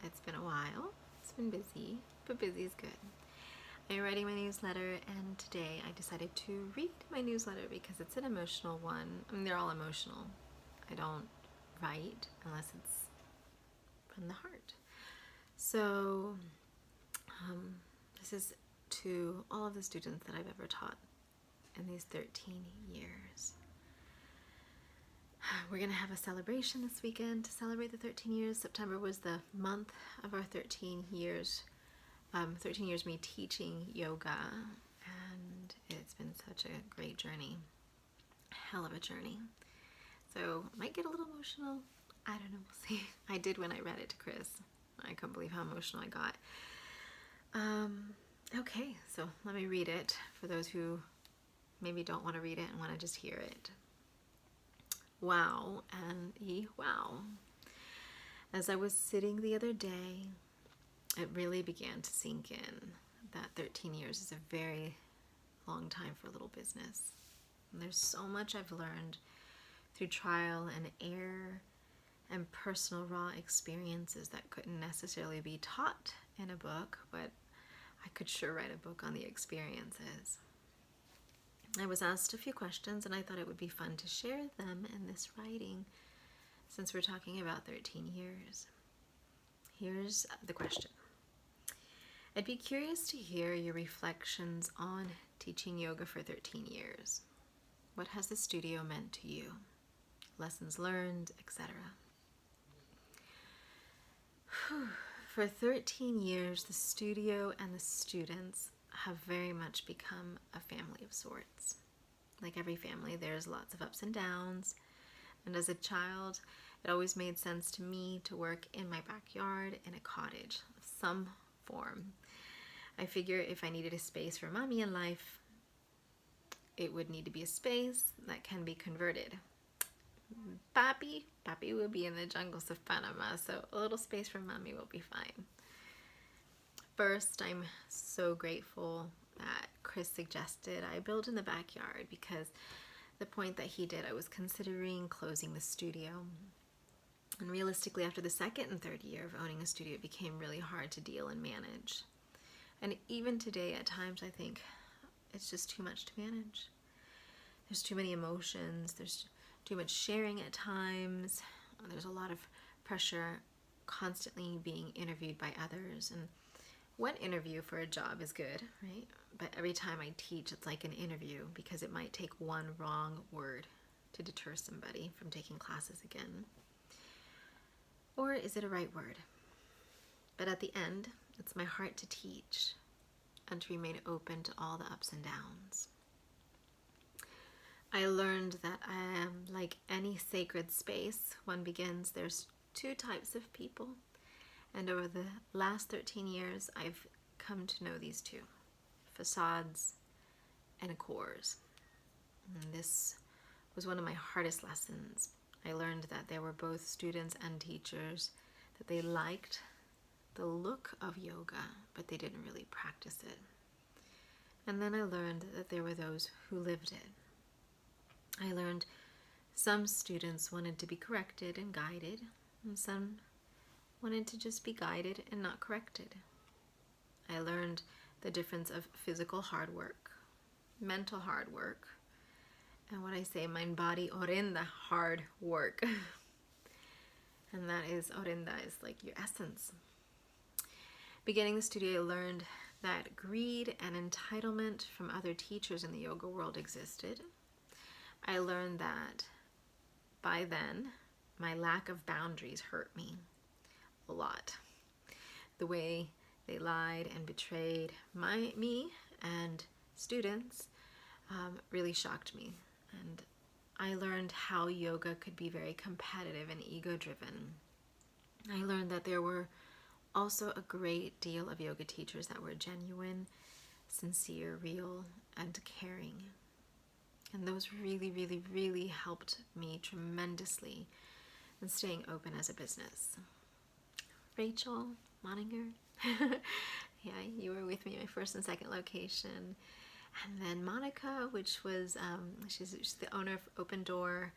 It's been a while. It's been busy, but busy is good. I'm writing my newsletter, and today I decided to read my newsletter because it's an emotional one. I mean, they're all emotional. I don't write unless it's from the heart. So, this is to all of the students that I've ever taught in these 13 years. We're going to have a celebration this weekend to celebrate the 13 years. September was the month of our 13 years. 13 years me teaching yoga, and it's been such a great journey. Hell of a journey. So, might get a little emotional. I don't know, we'll see. I did when I read it to Chris. I couldn't believe how emotional I got. Okay, so let me read it for those who maybe don't want to read it and want to just hear it. Wow and wow. As I was sitting the other day, it really began to sink in that 13 years is a very long time for a little business. And there's so much I've learned through trial and error and personal raw experiences that couldn't necessarily be taught in a book, but I could sure write a book on the experiences. I was asked a few questions, and I thought it would be fun to share them in this writing since we're talking about 13 years. Here's the question. I'd be curious to hear your reflections on teaching yoga for 13 years. What has the studio meant to you? Lessons learned, etc. For 13 years, the studio and the students have very much become a family of sorts. Like every family, there's lots of ups and downs. And as a child, it always made sense to me to work in my backyard in a cottage of some form. I figure if I needed a space for mommy in life, it would need to be a space that can be converted. Papi will be in the jungles of Panama, so a little space for mommy will be fine. First, I'm so grateful that Chris suggested I build in the backyard because the point that he did, I was considering closing the studio. And realistically, after the second and third year of owning a studio, it became really hard to deal and manage. And even today, at times, I think it's just too much to manage. There's too many emotions. There's too much sharing at times. There's a lot of pressure constantly being interviewed by others. And one interview for a job is good, right? But every time I teach, it's like an interview because it might take one wrong word to deter somebody from taking classes again. Or is it a right word? But at the end, it's my heart to teach and to remain open to all the ups and downs. I learned that I am like any sacred space. There's two types of people. And over the last 13 years, I've come to know these two, facades and cores. And this was one of my hardest lessons. I learned that there were both students and teachers, that they liked the look of yoga, but they didn't really practice it. And then I learned that there were those who lived it. I learned some students wanted to be corrected and guided, and some wanted to just be guided and not corrected. I learned the difference of physical hard work, mental hard work, and what I say, mind body orenda hard work. And that is, orenda is like your essence. Beginning the studio, I learned that greed and entitlement from other teachers in the yoga world existed. I learned that by then, my lack of boundaries hurt me a lot. The way they lied and betrayed me and students really shocked me. And I learned how yoga could be very competitive and ego-driven. I learned that there were also a great deal of yoga teachers that were genuine, sincere, real, and caring. And those really, really, really helped me tremendously in staying open as a business. Rachel Moninger, yeah, you were with me at my first and second location. And then Monica, which was, she's the owner of Open Door.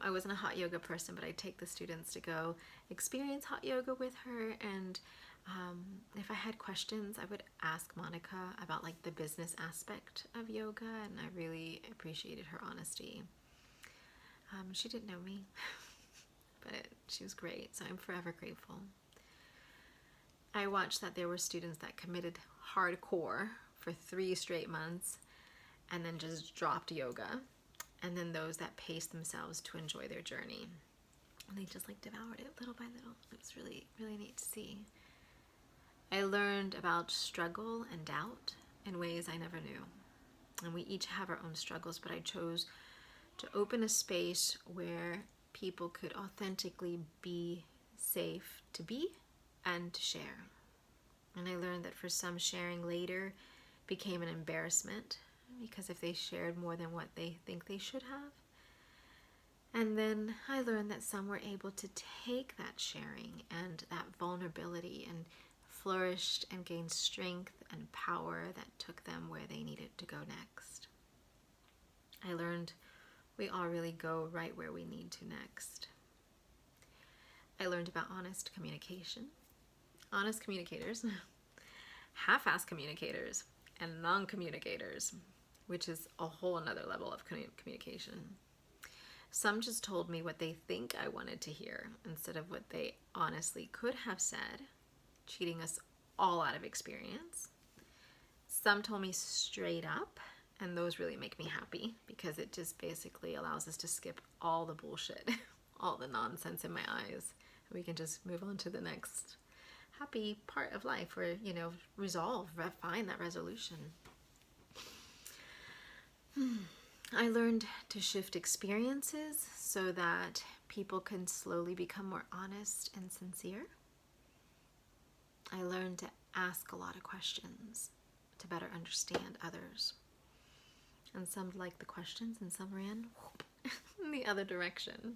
I wasn't a hot yoga person, but I'd take the students to go experience hot yoga with her. And if I had questions, I would ask Monica about like the business aspect of yoga, and I really appreciated her honesty. She didn't know me, but she was great, so I'm forever grateful. I watched that there were students that committed hardcore for 3 straight months and then just dropped yoga, and then those that paced themselves to enjoy their journey. And they just like devoured it little by little. It was really, really neat to see. I learned about struggle and doubt in ways I never knew. And we each have our own struggles, but I chose to open a space where people could authentically be safe to be and to share. And I learned that for some, sharing later became an embarrassment, because if they shared more than what they think they should have. And then I learned that some were able to take that sharing and that vulnerability and flourished and gained strength and power that took them where they needed to go next. I learned we all really go right where we need to next. I learned about honest communication, honest communicators, half-assed communicators, and non-communicators, which is a whole another level of communication. Some just told me what they think I wanted to hear instead of what they honestly could have said, cheating us all out of experience. Some told me straight up, and those really make me happy because it just basically allows us to skip all the bullshit, all the nonsense in my eyes. We can just move on to the next happy part of life where, resolve, find that resolution. I learned to shift experiences so that people can slowly become more honest and sincere. I learned to ask a lot of questions to better understand others. And some liked the questions and some ran in the other direction.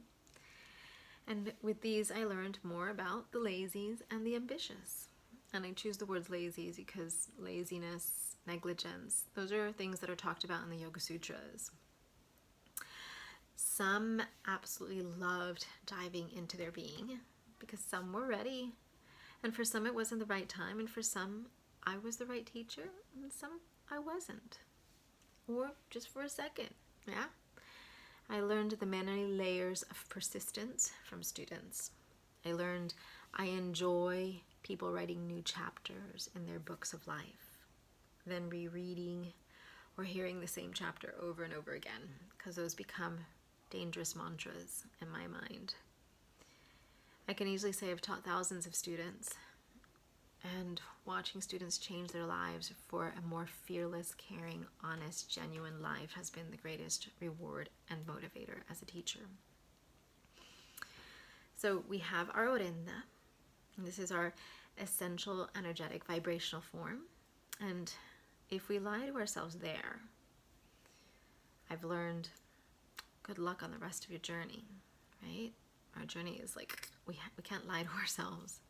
And with these, I learned more about the lazies and the ambitious. And I choose the words lazies because laziness, negligence, those are things that are talked about in the Yoga Sutras. Some absolutely loved diving into their being because some were ready. And for some, it wasn't the right time. And for some, I was the right teacher. And some, I wasn't. Or just for a second, yeah? I learned the many layers of persistence from students. I learned I enjoy people writing new chapters in their books of life, then rereading or hearing the same chapter over and over again, because those become dangerous mantras in my mind. I can easily say I've taught thousands of students, and watching students change their lives for a more fearless, caring, honest, genuine life has been the greatest reward and motivator as a teacher. So we have our Orenda, and this is our essential, energetic, vibrational form. And if we lie to ourselves there, I've learned good luck on the rest of your journey, right? Our journey is like, we can't lie to ourselves.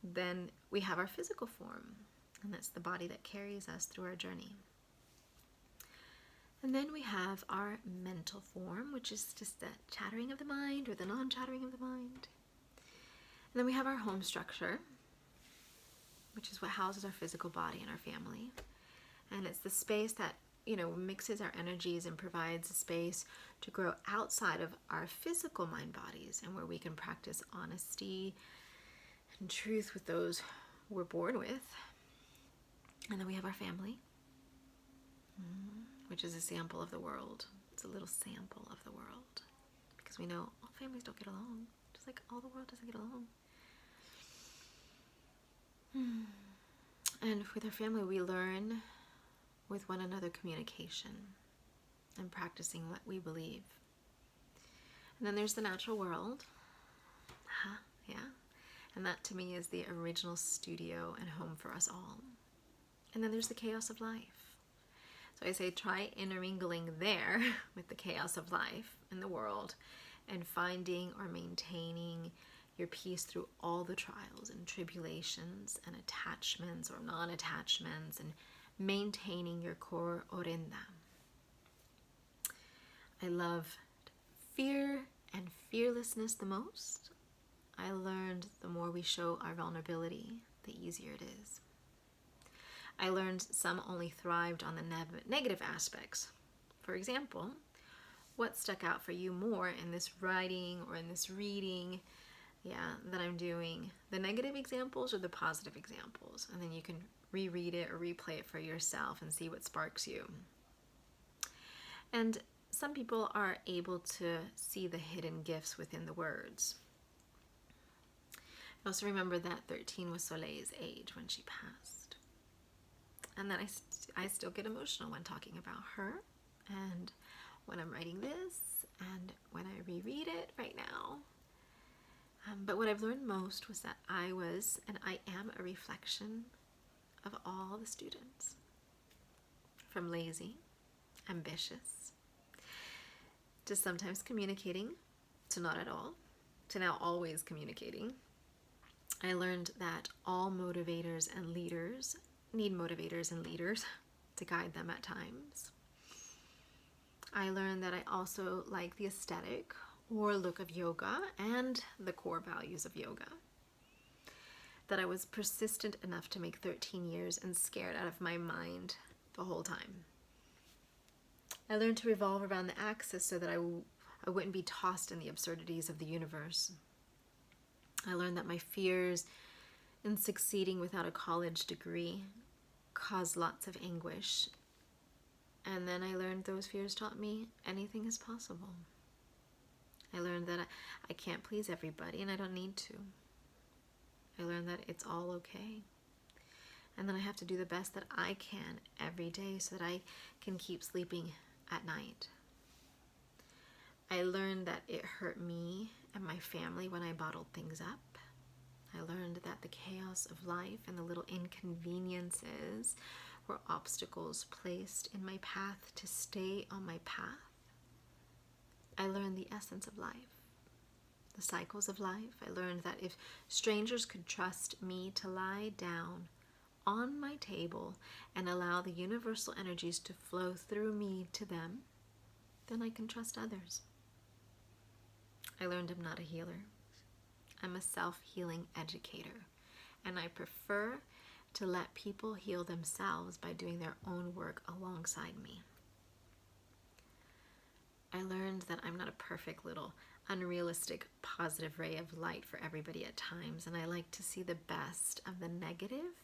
Then we have our physical form, and that's the body that carries us through our journey. And then we have our mental form, which is just the chattering of the mind or the non-chattering of the mind. And then we have our home structure, which is what houses our physical body and our family. And it's the space that, mixes our energies and provides a space to grow outside of our physical mind bodies, and where we can practice honesty and truth with those we're born with. And then we have our family, which is a sample of the world. It's a little sample of the world, because we know all families don't get along, just like all the world doesn't get along. And with our family, we learn with one another communication and practicing what we believe. And then there's the natural world. Yeah. And that to me is the original studio and home for us all. And then there's the chaos of life. So I say try intermingling there with the chaos of life in the world and finding or maintaining your peace through all the trials and tribulations and attachments or non-attachments, and maintaining your core Orenda. I love fear and fearlessness the most, I learned the more we show our vulnerability, the easier it is. I learned some only thrived on the negative aspects. For example, what stuck out for you more in this writing or in this reading that I'm doing? The negative examples or the positive examples? And then you can reread it or replay it for yourself and see what sparks you. And some people are able to see the hidden gifts within the words. I also remember that 13 was Soleil's age when she passed. And then I still get emotional when talking about her, and when I'm writing this, and when I reread it right now. But what I've learned most was that I was, and I am, a reflection of all the students. From lazy, ambitious, to sometimes communicating, to not at all, to now always communicating. I learned that all motivators and leaders need motivators and leaders to guide them at times. I learned that I also like the aesthetic or look of yoga and the core values of yoga. That I was persistent enough to make 13 years and scared out of my mind the whole time. I learned to revolve around the axis so that I wouldn't be tossed in the absurdities of the universe. I learned that my fears in succeeding without a college degree caused lots of anguish. And then I learned those fears taught me anything is possible. I learned that I can't please everybody and I don't need to. I learned that it's all okay. And then I have to do the best that I can every day so that I can keep sleeping at night. I learned that it hurt me and my family when I bottled things up. I learned that the chaos of life and the little inconveniences were obstacles placed in my path to stay on my path. I learned the essence of life, the cycles of life. I learned that if strangers could trust me to lie down on my table and allow the universal energies to flow through me to them, then I can trust others. I learned I'm not a healer. I'm a self-healing educator, and I prefer to let people heal themselves by doing their own work alongside me. I learned that I'm not a perfect little unrealistic positive ray of light for everybody at times, and I like to see the best of the negative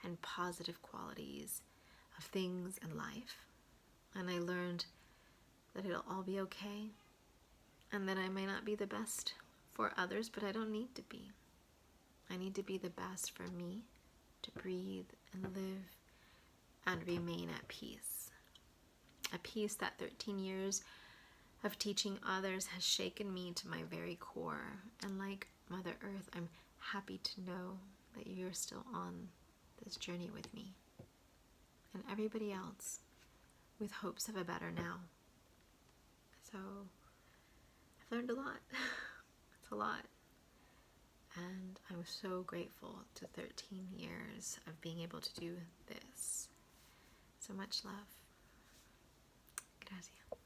and positive qualities of things in life. And I learned that it'll all be okay, and that I may not be the best for others, but I don't need to be. I need to be the best for me, to breathe and live and remain at peace. A peace that 13 years of teaching others has shaken me to my very core. And like Mother Earth, I'm happy to know that you're still on this journey with me, and everybody else with hopes of a better now. So I've learned a lot. It's a lot. And I'm so grateful to 13 years of being able to do this. So much love. Gracias.